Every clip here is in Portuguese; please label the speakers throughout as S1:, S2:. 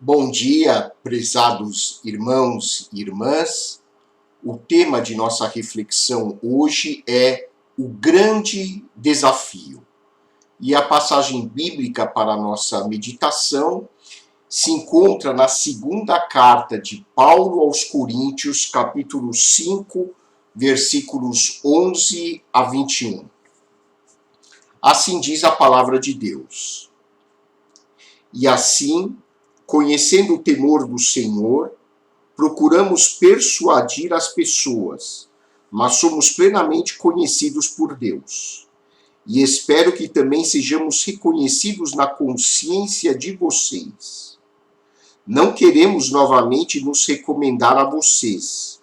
S1: Bom dia, prezados irmãos e irmãs. O tema de nossa reflexão hoje é o grande desafio. E a passagem bíblica para a nossa meditação se encontra na segunda carta de Paulo aos Coríntios, capítulo 5, versículos 11 a 21. Assim diz a palavra de Deus. E assim, conhecendo o temor do Senhor, procuramos persuadir as pessoas, mas somos plenamente conhecidos por Deus. E espero que também sejamos reconhecidos na consciência de vocês. Não queremos novamente nos recomendar a vocês.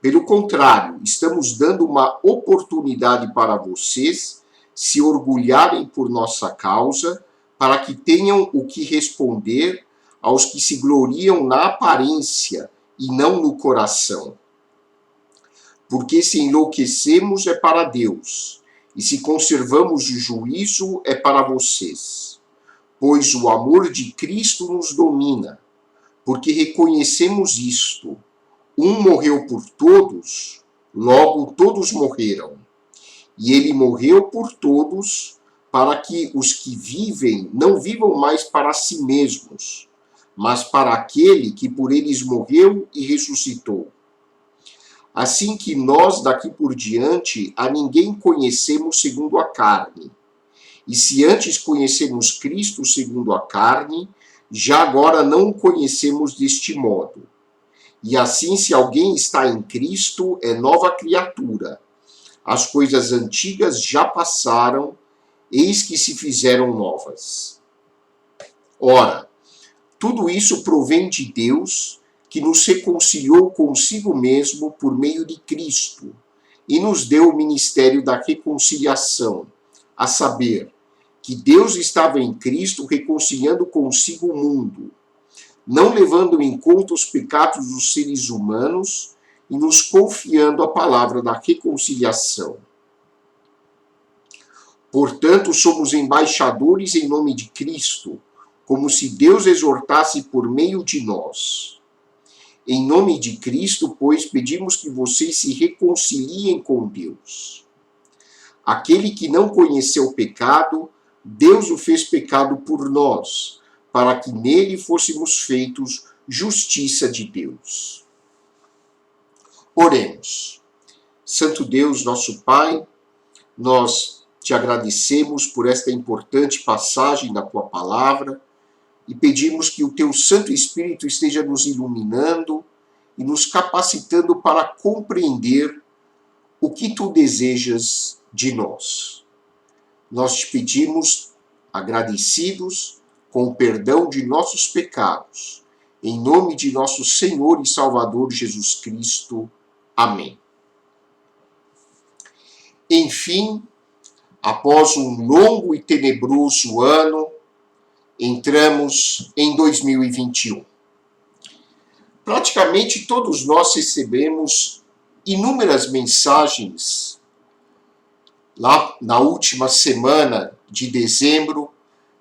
S1: Pelo contrário, estamos dando uma oportunidade para vocês se orgulharem por nossa causa, para que tenham o que responder aos que se gloriam na aparência e não no coração. Porque se enlouquecemos é para Deus, e se conservamos o juízo é para vocês. Pois o amor de Cristo nos domina, porque reconhecemos isto. Um morreu por todos, logo todos morreram. E ele morreu por todos, para que os que vivem não vivam mais para si mesmos, mas para aquele que por eles morreu e ressuscitou. Assim que nós daqui por diante a ninguém conhecemos segundo a carne. E se antes conhecemos Cristo segundo a carne, já agora não o conhecemos deste modo. E assim, se alguém está em Cristo, é nova criatura. As coisas antigas já passaram, eis que se fizeram novas. Ora, tudo isso provém de Deus, que nos reconciliou consigo mesmo por meio de Cristo, e nos deu o ministério da reconciliação, a saber, que Deus estava em Cristo reconciliando consigo o mundo, não levando em conta os pecados dos seres humanos, e nos confiando a palavra da reconciliação. Portanto, somos embaixadores em nome de Cristo, como se Deus exortasse por meio de nós. Em nome de Cristo, pois, pedimos que vocês se reconciliem com Deus. Aquele que não conheceu o pecado, Deus o fez pecado por nós, para que nele fôssemos feitos justiça de Deus. Oremos. Santo Deus, nosso Pai, nós te agradecemos por esta importante passagem da tua palavra e pedimos que o teu Santo Espírito esteja nos iluminando e nos capacitando para compreender o que tu desejas de nós. Nós te pedimos, agradecidos, com o perdão de nossos pecados, em nome de nosso Senhor e Salvador Jesus Cristo. Amém. Enfim, após um longo e tenebroso ano, entramos em 2021. Praticamente todos nós recebemos inúmeras mensagens lá na última semana de dezembro,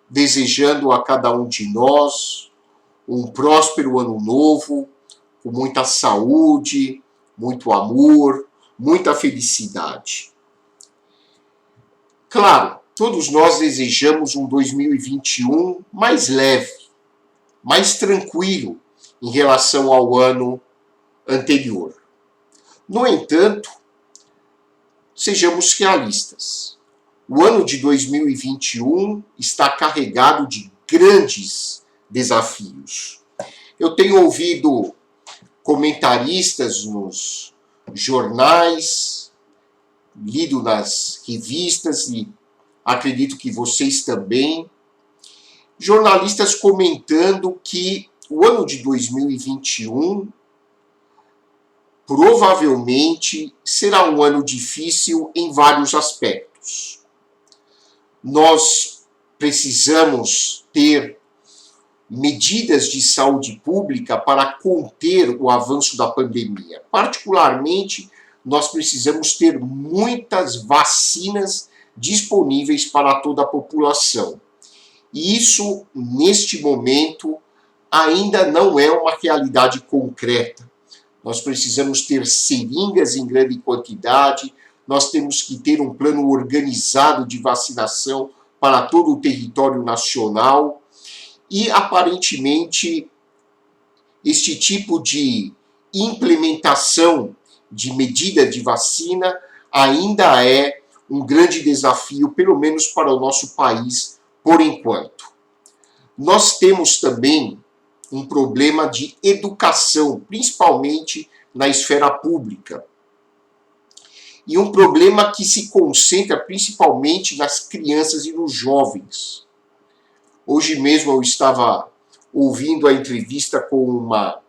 S1: desejando a cada um de nós um próspero ano novo, com muita saúde, muito amor, muita felicidade. Claro, todos nós desejamos um 2021 mais leve, mais tranquilo em relação ao ano anterior. No entanto, sejamos realistas. O ano de 2021 está carregado de grandes desafios. Eu tenho ouvido comentaristas nos jornais, lido nas revistas e acredito que vocês também, jornalistas comentando que o ano de 2021 provavelmente será um ano difícil em vários aspectos. Nós precisamos ter medidas de saúde pública para conter o avanço da pandemia. Particularmente, nós precisamos ter muitas vacinas disponíveis para toda a população. E isso, neste momento, ainda não é uma realidade concreta. Nós precisamos ter seringas em grande quantidade, nós temos que ter um plano organizado de vacinação para todo o território nacional e, aparentemente, este tipo de implementação de medida de vacina ainda é um grande desafio, pelo menos para o nosso país, por enquanto. Nós temos também um problema de educação, principalmente na esfera pública. E um problema que se concentra principalmente nas crianças e nos jovens. Hoje mesmo eu estava ouvindo a entrevista com uma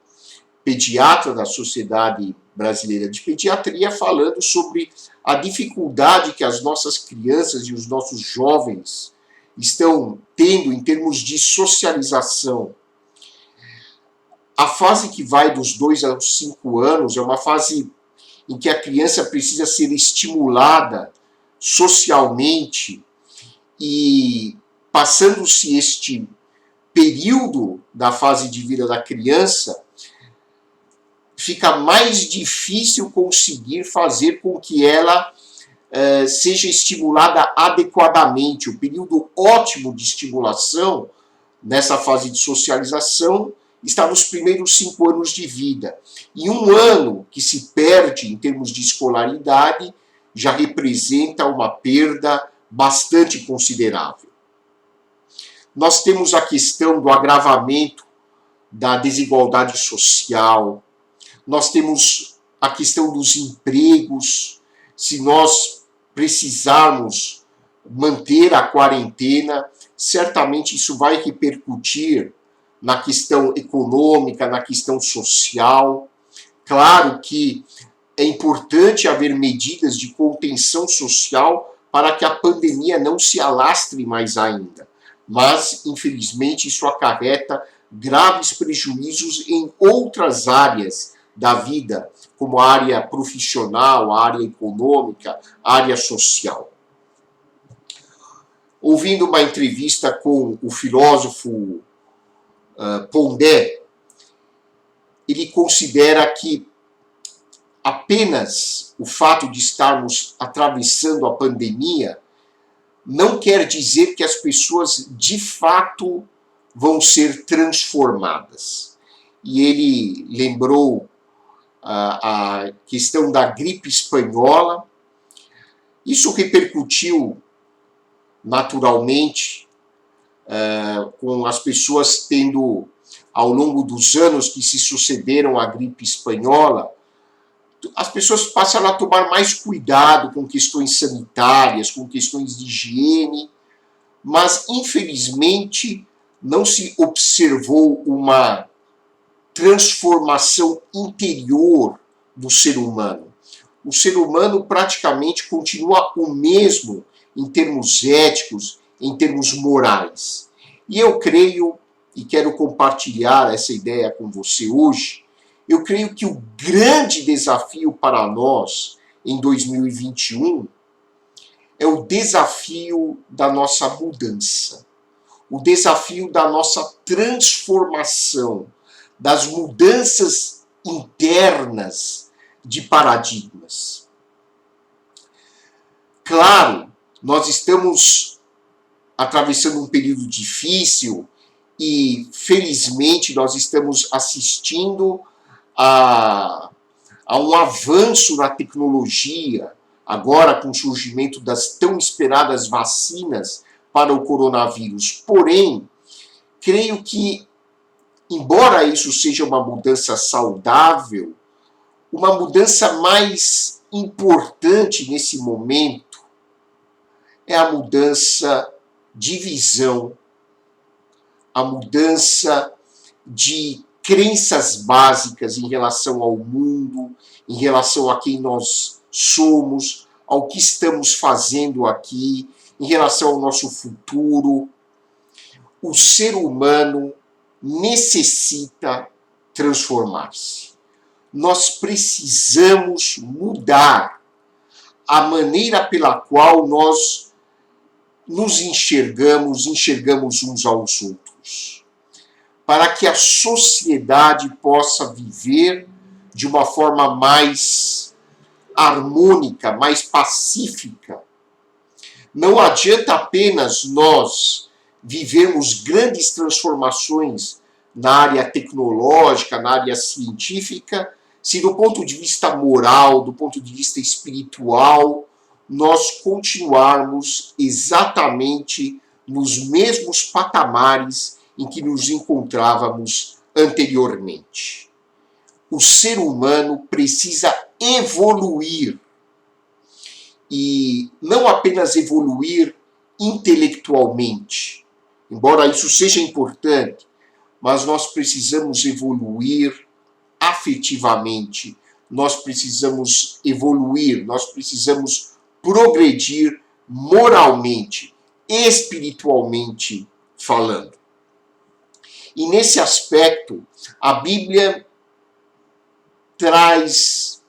S1: pediatra da Sociedade Brasileira de Pediatria falando sobre a dificuldade que as nossas crianças e os nossos jovens estão tendo em termos de socialização. A fase que vai dos 2 aos 5 anos é uma fase em que a criança precisa ser estimulada socialmente e, passando-se este período da fase de vida da criança, fica mais difícil conseguir fazer com que ela seja estimulada adequadamente. O período ótimo de estimulação nessa fase de socialização está nos primeiros 5 anos de vida. E um ano que se perde em termos de escolaridade já representa uma perda bastante considerável. Nós temos a questão do agravamento da desigualdade social, nós temos a questão dos empregos. Se nós precisarmos manter a quarentena, certamente isso vai repercutir na questão econômica, na questão social. Claro que é importante haver medidas de contenção social para que a pandemia não se alastre mais ainda. Mas, infelizmente, isso acarreta graves prejuízos em outras áreas da vida, como a área profissional, a área econômica, a área social. Ouvindo uma entrevista com o filósofo Pondé, ele considera que apenas o fato de estarmos atravessando a pandemia não quer dizer que as pessoas de fato vão ser transformadas. E ele lembrou a questão da gripe espanhola. Isso repercutiu naturalmente com as pessoas tendo, ao longo dos anos que se sucederam à gripe espanhola, as pessoas passaram a tomar mais cuidado com questões sanitárias, com questões de higiene, mas, infelizmente, não se observou uma transformação interior do ser humano. O ser humano praticamente continua o mesmo em termos éticos, em termos morais. E eu creio, e quero compartilhar essa ideia com você hoje, eu creio que o grande desafio para nós em 2021 é o desafio da nossa mudança, o desafio da nossa transformação, das mudanças internas de paradigmas. Claro, nós estamos atravessando um período difícil e, felizmente, nós estamos assistindo a um avanço na tecnologia, agora com o surgimento das tão esperadas vacinas para o coronavírus. Porém, creio que, embora isso seja uma mudança saudável, uma mudança mais importante nesse momento é a mudança de visão, a mudança de crenças básicas em relação ao mundo, em relação a quem nós somos, ao que estamos fazendo aqui, em relação ao nosso futuro. O ser humano necessita transformar-se. Nós precisamos mudar a maneira pela qual nós nos enxergamos uns aos outros. para que a sociedade possa viver de uma forma mais harmônica, mais pacífica. Não adianta apenas nós vivermos grandes transformações na área tecnológica, na área científica, se do ponto de vista moral, do ponto de vista espiritual, nós continuarmos exatamente nos mesmos patamares em que nos encontrávamos anteriormente. O ser humano precisa evoluir, e não apenas evoluir intelectualmente, embora isso seja importante, mas nós precisamos evoluir afetivamente, nós precisamos evoluir, nós precisamos progredir moralmente, espiritualmente falando. E nesse aspecto, a Bíblia traz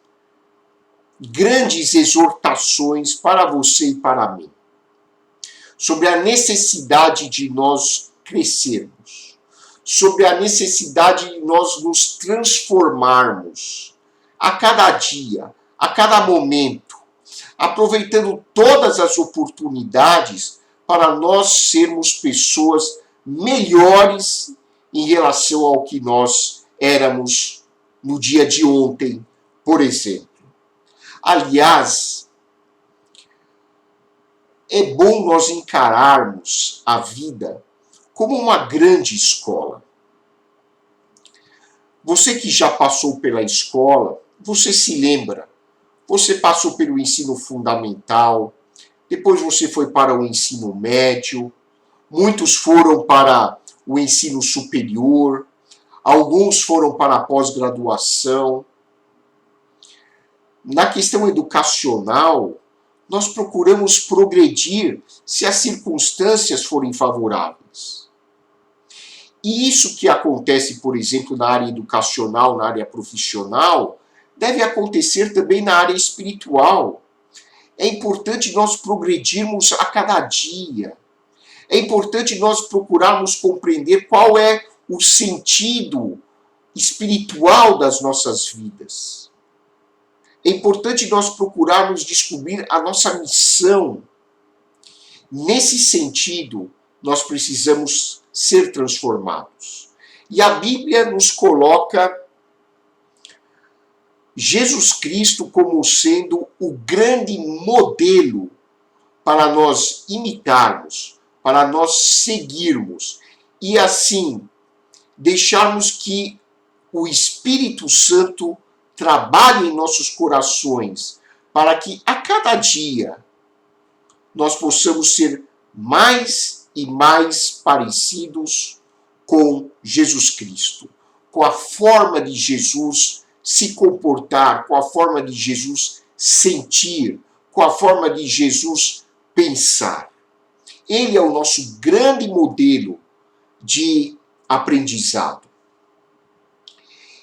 S1: grandes exortações para você e para mim, sobre a necessidade de nós crescermos, sobre a necessidade de nós nos transformarmos a cada dia, a cada momento, aproveitando todas as oportunidades para nós sermos pessoas melhores em relação ao que nós éramos no dia de ontem, por exemplo. Aliás, é bom nós encararmos a vida como uma grande escola. Você que já passou pela escola, você se lembra, você passou pelo ensino fundamental, depois você foi para o ensino médio, muitos foram para o ensino superior, alguns foram para a pós-graduação. Na questão educacional, nós procuramos progredir se as circunstâncias forem favoráveis. E isso que acontece, por exemplo, na área educacional, na área profissional, deve acontecer também na área espiritual. É importante nós progredirmos a cada dia. É importante nós procurarmos compreender qual é o sentido espiritual das nossas vidas. É importante nós procurarmos descobrir a nossa missão. Nesse sentido, nós precisamos ser transformados. E a Bíblia nos coloca Jesus Cristo como sendo o grande modelo para nós imitarmos, para nós seguirmos e assim deixarmos que o Espírito Santo trabalhe em nossos corações para que a cada dia nós possamos ser mais e mais parecidos com Jesus Cristo, com a forma de Jesus se comportar, com a forma de Jesus sentir, com a forma de Jesus pensar. Ele é o nosso grande modelo de aprendizado.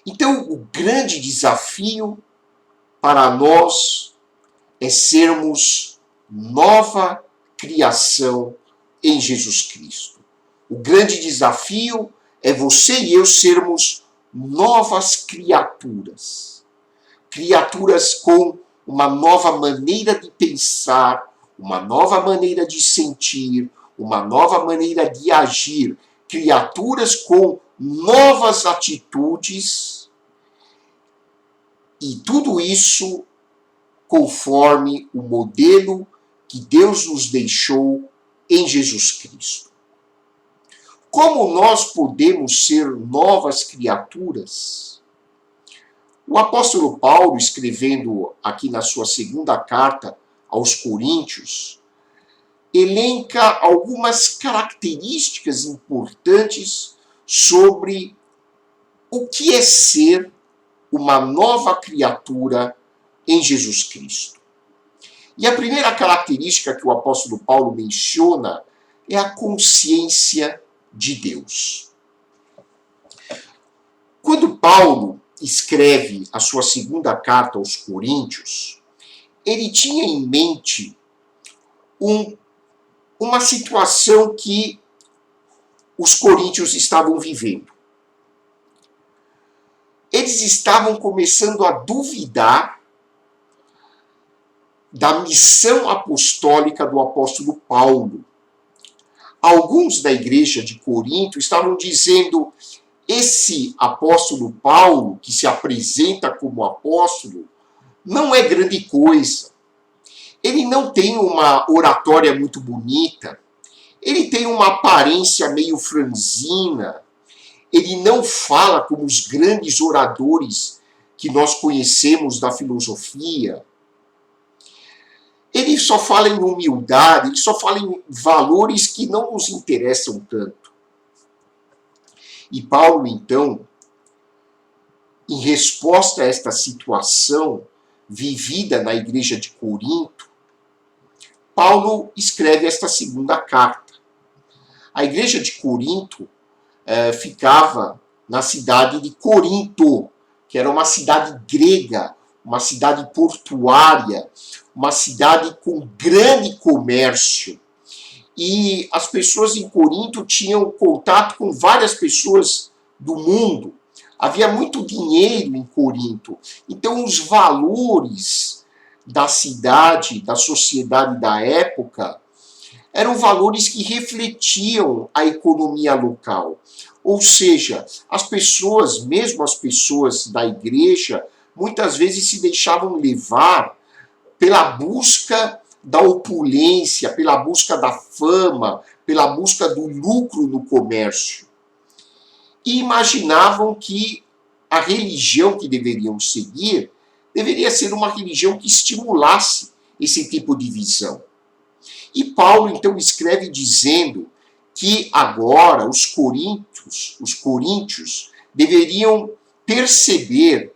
S1: Então, o grande desafio para nós é sermos nova criação em Jesus Cristo. O grande desafio é você e eu sermos novas criaturas. Criaturas com uma nova maneira de pensar, uma nova maneira de sentir, uma nova maneira de agir. Criaturas com novas atitudes. E tudo isso conforme o modelo que Deus nos deixou em Jesus Cristo. Como nós podemos ser novas criaturas? O apóstolo Paulo, escrevendo aqui na sua segunda carta aos Coríntios, elenca algumas características importantes sobre o que é ser uma nova criatura em Jesus Cristo. E a primeira característica que o apóstolo Paulo menciona é a consciência de Deus. Quando Paulo escreve a sua segunda carta aos Coríntios, ele tinha em mente uma situação que os coríntios estavam vivendo. eles estavam começando a duvidar da missão apostólica do apóstolo Paulo. Alguns da igreja de Corinto estavam dizendo: esse apóstolo Paulo, que se apresenta como apóstolo, não é grande coisa. Ele não tem uma oratória muito bonita, ele tem uma aparência meio franzina, ele não fala como os grandes oradores que nós conhecemos da filosofia. Ele só fala em humildade, ele só fala em valores que não nos interessam tanto. E Paulo, então, em resposta a esta situação vivida na igreja de Corinto, Paulo escreve esta segunda carta. A igreja de Corinto ficava na cidade de Corinto, que era uma cidade grega, uma cidade portuária, uma cidade com grande comércio. E as pessoas em Corinto tinham contato com várias pessoas do mundo. Havia muito dinheiro em Corinto. Então, os valores da cidade, da sociedade da época, eram valores que refletiam a economia local. Ou seja, as pessoas, mesmo as pessoas da igreja, muitas vezes se deixavam levar pela busca da opulência, pela busca da fama, pela busca do lucro no comércio. E imaginavam que a religião que deveriam seguir deveria ser uma religião que estimulasse esse tipo de visão. E Paulo, então, escreve dizendo que agora os coríntios deveriam perceber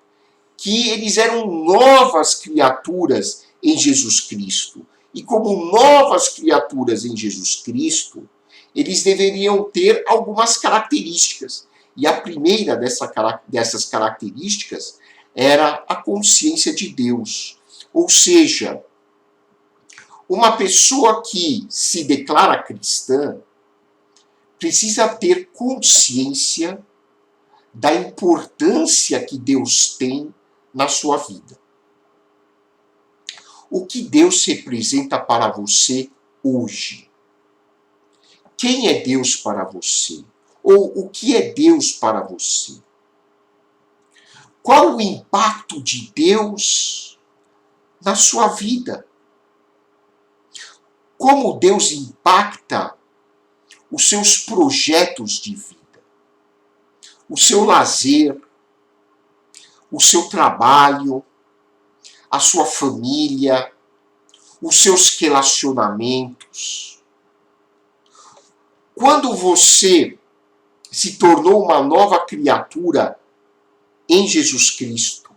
S1: que eles eram novas criaturas em Jesus Cristo. E como novas criaturas em Jesus Cristo, eles deveriam ter algumas características. E a primeira dessas características era a consciência de Deus. Ou seja, uma pessoa que se declara cristã precisa ter consciência da importância que Deus tem na sua vida. O que Deus representa para você hoje? Quem é Deus para você? Ou o que é Deus para você? Qual o impacto de Deus na sua vida? Como Deus impacta os seus projetos de vida? O seu lazer, o seu trabalho, a sua família, os seus relacionamentos. Quando você se tornou uma nova criatura em Jesus Cristo,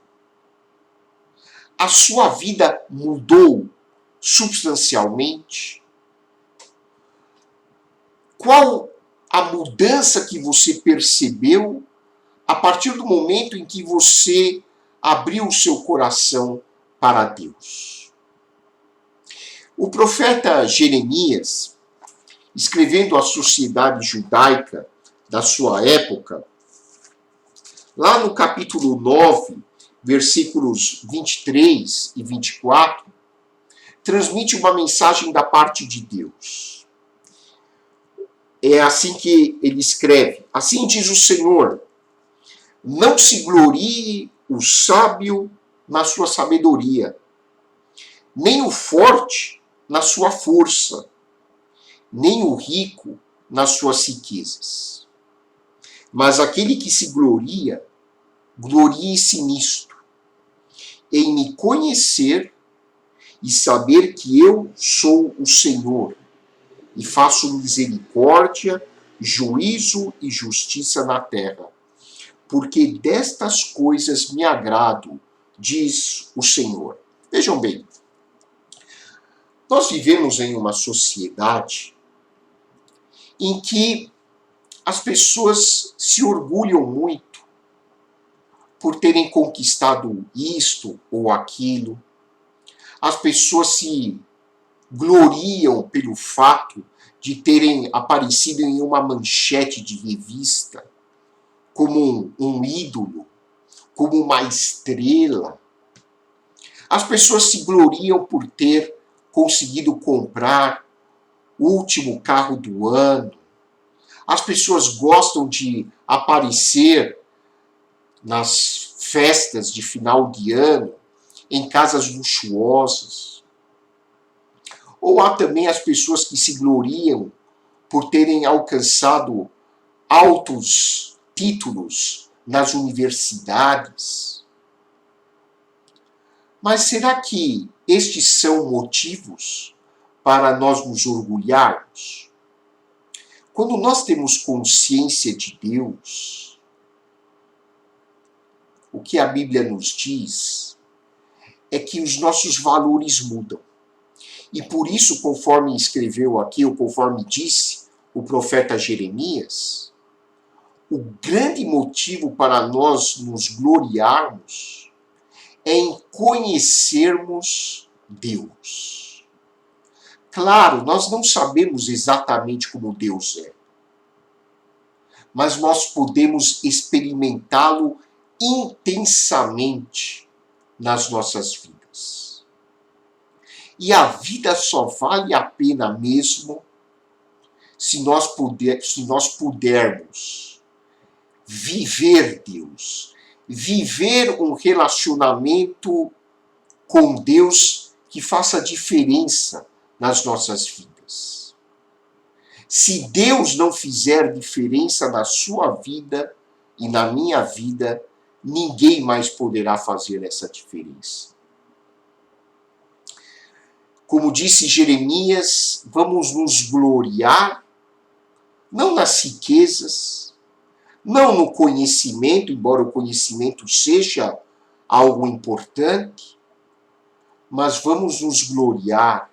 S1: a sua vida mudou substancialmente? Qual a mudança que você percebeu a partir do momento em que você abriu o seu coração para Deus? O profeta Jeremias, escrevendo à sociedade judaica da sua época, lá no capítulo 9, versículos 23 e 24, transmite uma mensagem da parte de Deus. É assim que ele escreve: assim diz o Senhor, não se glorie o sábio na sua sabedoria, nem o forte na sua força, nem o rico nas suas riquezas. Mas aquele que se gloria, glorie-se nisto, em me conhecer e saber que eu sou o Senhor, e faço misericórdia, juízo e justiça na terra, porque destas coisas me agrado, diz o Senhor. Vejam bem, nós vivemos em uma sociedade em que as pessoas se orgulham muito por terem conquistado isto ou aquilo. As pessoas se gloriam pelo fato de terem aparecido em uma manchete de revista como um ídolo, como uma estrela. As pessoas se gloriam por ter conseguido comprar o último carro do ano. As pessoas gostam de aparecer nas festas de final de ano, em casas luxuosas. Ou há também as pessoas que se gloriam por terem alcançado altos títulos nas universidades. Mas será que estes são motivos para nós nos orgulharmos? Quando nós temos consciência de Deus, o que a Bíblia nos diz é que os nossos valores mudam. E por isso, conforme escreveu aqui, ou conforme disse o profeta Jeremias, o grande motivo para nós nos gloriarmos é em conhecermos Deus. Claro, nós não sabemos exatamente como Deus é, mas nós podemos experimentá-lo intensamente nas nossas vidas. E a vida só vale a pena mesmo se nós pudermos viver Deus, viver um relacionamento com Deus que faça diferença nas nossas vidas. Se Deus não fizer diferença na sua vida e na minha vida, ninguém mais poderá fazer essa diferença. Como disse Jeremias, vamos nos gloriar, não nas riquezas, não no conhecimento, embora o conhecimento seja algo importante, mas vamos nos gloriar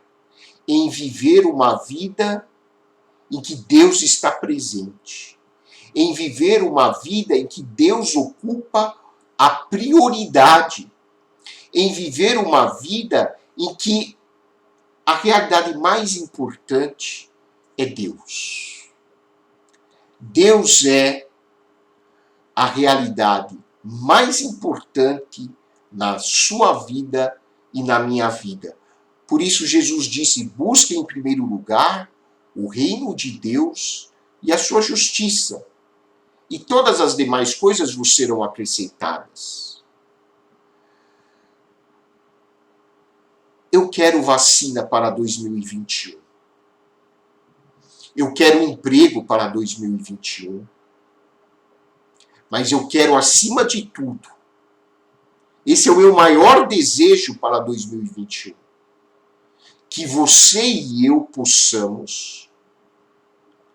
S1: em viver uma vida em que Deus está presente, em viver uma vida em que Deus ocupa a prioridade, em viver uma vida em que a realidade mais importante é Deus. Deus é a realidade mais importante na sua vida e na minha vida. Por isso Jesus disse, busquem em primeiro lugar o reino de Deus e a sua justiça, e todas as demais coisas vos serão acrescentadas. Eu quero vacina para 2021. Eu quero emprego para 2021. Mas eu quero, acima de tudo, esse é o meu maior desejo para 2021, que você e eu possamos,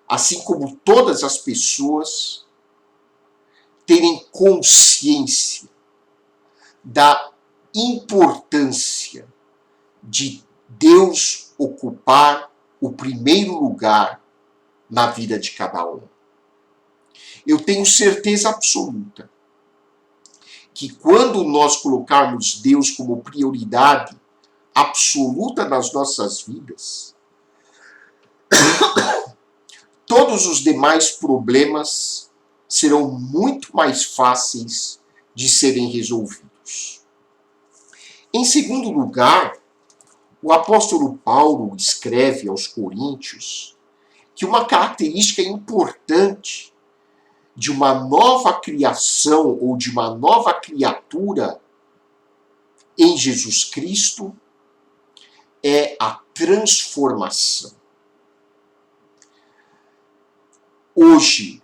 S1: assim como todas as pessoas, terem consciência da importância de Deus ocupar o primeiro lugar na vida de cada um. Eu tenho certeza absoluta que quando nós colocarmos Deus como prioridade absoluta nas nossas vidas, todos os demais problemas serão muito mais fáceis de serem resolvidos. Em segundo lugar, o apóstolo Paulo escreve aos Coríntios que uma característica importante de uma nova criação ou de uma nova criatura em Jesus Cristo é a transformação. Hoje,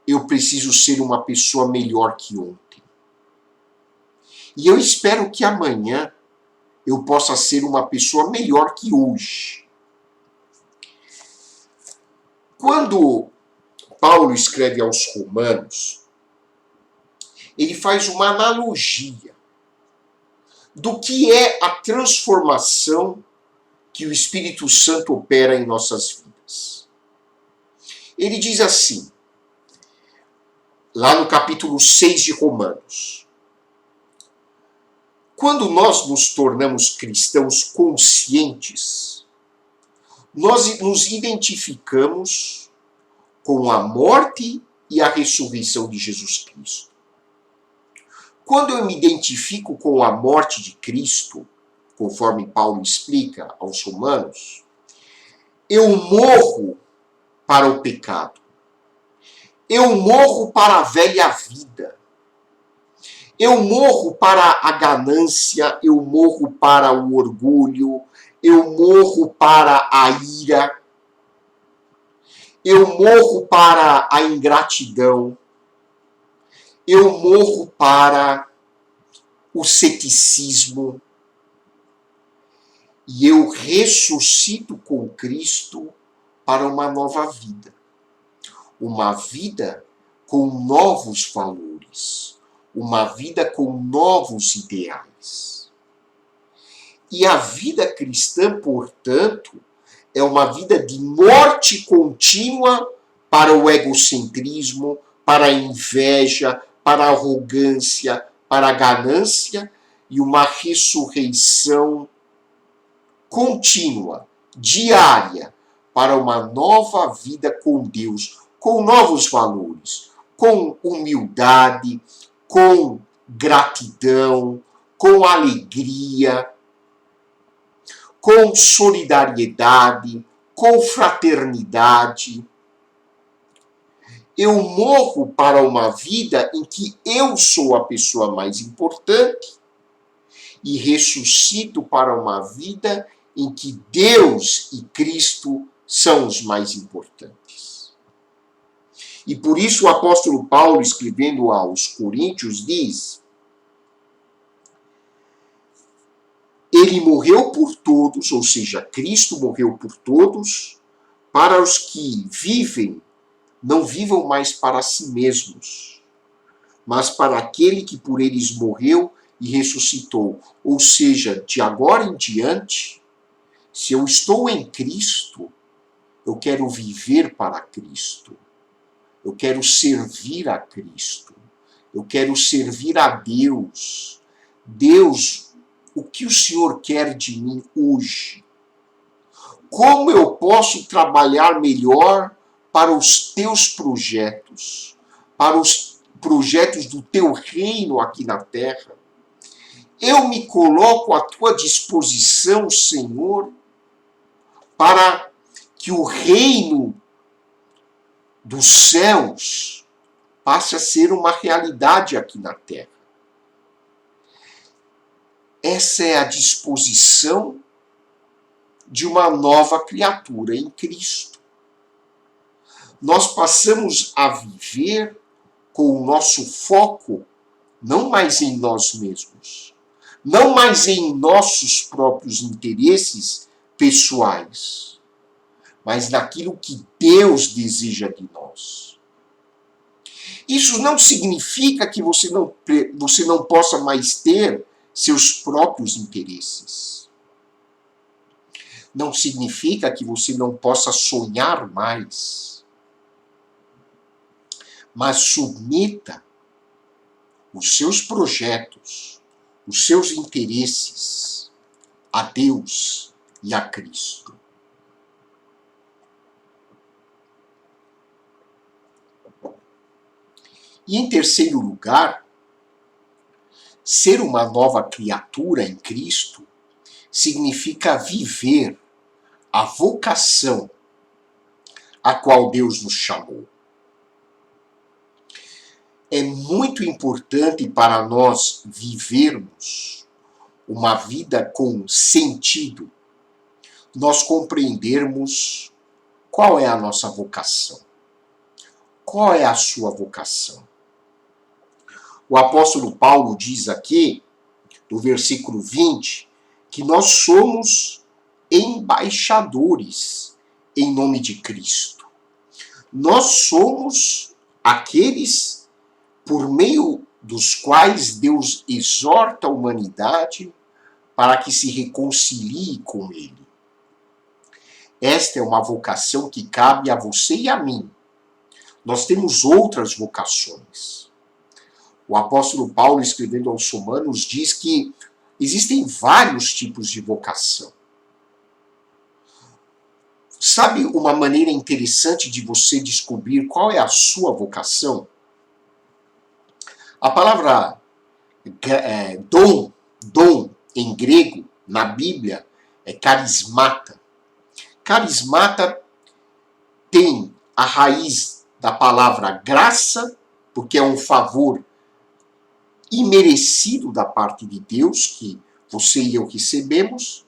S1: eu preciso ser uma pessoa melhor que ontem. E eu espero que amanhã eu possa ser uma pessoa melhor que hoje. Quando Paulo escreve aos Romanos, ele faz uma analogia do que é a transformação que o Espírito Santo opera em nossas vidas. Ele diz assim, lá no capítulo 6 de Romanos, quando nós nos tornamos cristãos conscientes, nós nos identificamos com a morte e a ressurreição de Jesus Cristo. Quando eu me identifico com a morte de Cristo, conforme Paulo explica aos Romanos, eu morro para o pecado. Eu morro para a velha vida. Eu morro para a ganância, eu morro para o orgulho, eu morro para a ira, eu morro para a ingratidão, eu morro para o ceticismo e eu ressuscito com Cristo para uma nova vida. Uma vida com novos valores, uma vida com novos ideais. E a vida cristã, portanto, é uma vida de morte contínua para o egocentrismo, para a inveja, para a arrogância, para a ganância e uma ressurreição contínua, diária, para uma nova vida com Deus, com novos valores, com humildade, com gratidão, com alegria, com solidariedade, com fraternidade. Eu morro para uma vida em que eu sou a pessoa mais importante e ressuscito para uma vida em que Deus e Cristo são os mais importantes. E por isso o apóstolo Paulo, escrevendo aos Coríntios, diz: ele morreu por todos, ou seja, Cristo morreu por todos, para os que vivem, não vivam mais para si mesmos, mas para aquele que por eles morreu e ressuscitou. Ou seja, de agora em diante, se eu estou em Cristo, eu quero viver para Cristo. Eu quero servir a Cristo. Eu quero servir a Deus. Deus, o que o Senhor quer de mim hoje? Como eu posso trabalhar melhor para os teus projetos, para os projetos do teu reino aqui na terra? Eu me coloco à tua disposição, Senhor, para que o reino dos céus passe a ser uma realidade aqui na terra. Essa é a disposição de uma nova criatura em Cristo. Nós passamos a viver com o nosso foco não mais em nós mesmos, não mais em nossos próprios interesses pessoais, mas naquilo que Deus deseja de nós. Isso não significa que você não possa mais ter seus próprios interesses. Não significa que você não possa sonhar mais. Mas submeta os seus projetos, os seus interesses a Deus e a Cristo. E em terceiro lugar, ser uma nova criatura em Cristo significa viver a vocação a qual Deus nos chamou. É muito importante para nós vivermos uma vida com sentido, nós compreendermos qual é a nossa vocação. Qual é a sua vocação? O apóstolo Paulo diz aqui, no versículo 20, que nós somos embaixadores em nome de Cristo. Nós somos aqueles por meio dos quais Deus exorta a humanidade para que se reconcilie com Ele. Esta é uma vocação que cabe a você e a mim. Nós temos outras vocações. O apóstolo Paulo, escrevendo aos Romanos, diz que existem vários tipos de vocação. Sabe uma maneira interessante de você descobrir qual é a sua vocação? A palavra Dom em grego, na Bíblia, é carismata. Carismata tem a raiz da palavra graça, porque é um favor imerecido da parte de Deus, que você e eu recebemos,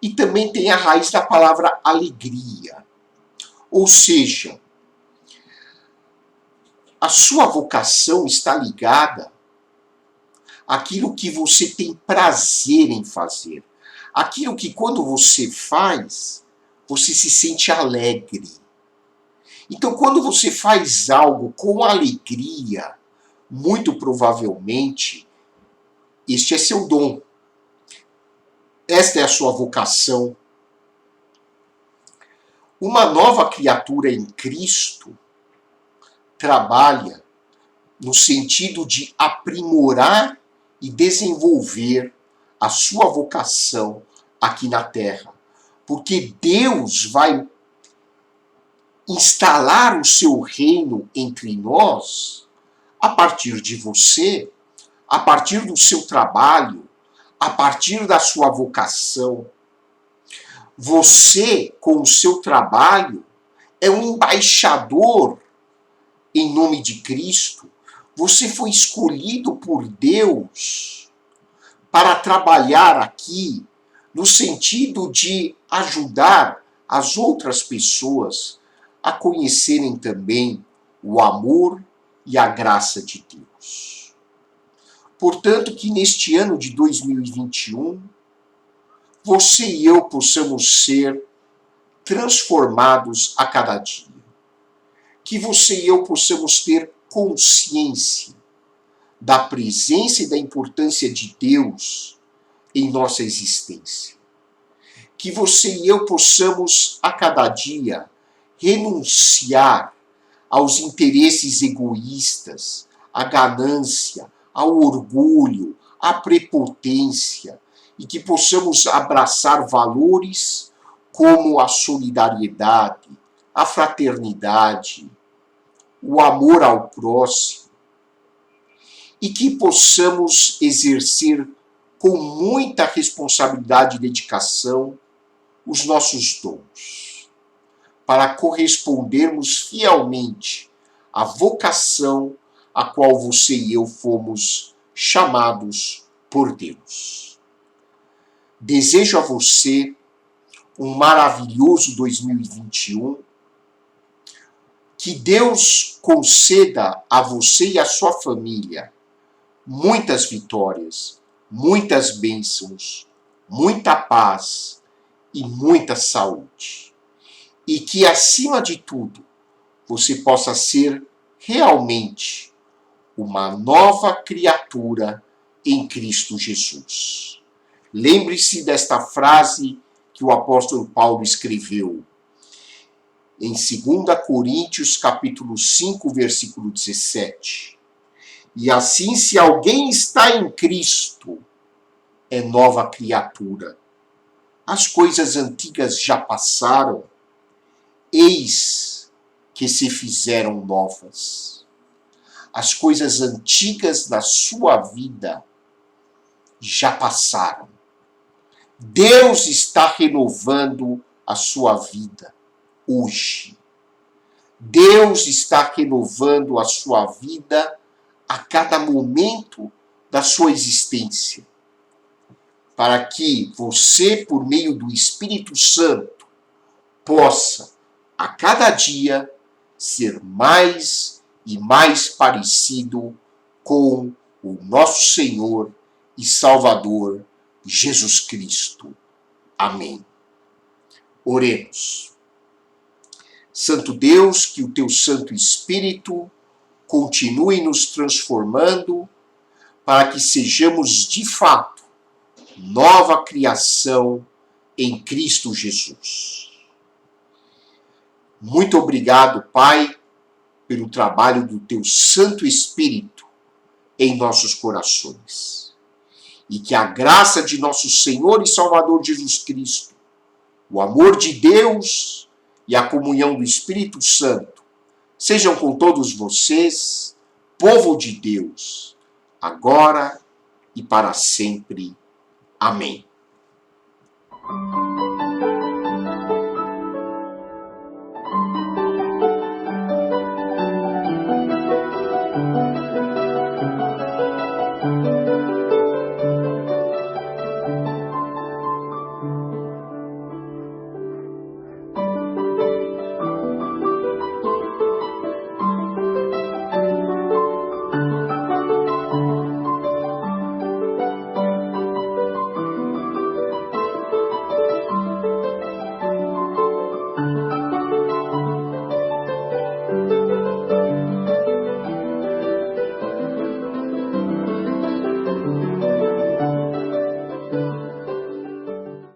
S1: e também tem a raiz da palavra alegria. Ou seja, a sua vocação está ligada àquilo que você tem prazer em fazer. Aquilo que quando você faz, você se sente alegre. Então, quando você faz algo com alegria, muito provavelmente, este é seu dom. Esta é a sua vocação. Uma nova criatura em Cristo trabalha no sentido de aprimorar e desenvolver a sua vocação aqui na Terra. Porque Deus vai instalar o seu reino entre nós a partir de você, a partir do seu trabalho, a partir da sua vocação. Você, com o seu trabalho, é um embaixador em nome de Cristo. Você foi escolhido por Deus para trabalhar aqui no sentido de ajudar as outras pessoas a conhecerem também o amor e a graça de Deus. Portanto, que neste ano de 2021, você e eu possamos ser transformados a cada dia. Que você e eu possamos ter consciência da presença e da importância de Deus em nossa existência. Que você e eu possamos, a cada dia, renunciar aos interesses egoístas, à ganância, ao orgulho, à prepotência, e que possamos abraçar valores como a solidariedade, a fraternidade, o amor ao próximo, e que possamos exercer com muita responsabilidade e dedicação os nossos dons, para correspondermos fielmente à vocação a qual você e eu fomos chamados por Deus. Desejo a você um maravilhoso 2021, que Deus conceda a você e a sua família muitas vitórias, muitas bênçãos, muita paz e muita saúde. E que, acima de tudo, você possa ser realmente uma nova criatura em Cristo Jesus. Lembre-se desta frase que o apóstolo Paulo escreveu em 2 Coríntios, capítulo 5, versículo 17. E assim, se alguém está em Cristo, é nova criatura. As coisas antigas já passaram, eis que se fizeram novas. As coisas antigas da sua vida já passaram. Deus está renovando a sua vida hoje. Deus está renovando a sua vida a cada momento da sua existência, para que você, por meio do Espírito Santo, possa, a cada dia, ser mais e mais parecido com o nosso Senhor e Salvador, Jesus Cristo. Amém. Oremos. Santo Deus, que o teu Santo Espírito continue nos transformando para que sejamos de fato nova criação em Cristo Jesus. Muito obrigado, Pai, pelo trabalho do teu Santo Espírito em nossos corações. E que a graça de nosso Senhor e Salvador Jesus Cristo, o amor de Deus e a comunhão do Espírito Santo sejam com todos vocês, povo de Deus, agora e para sempre. Amém.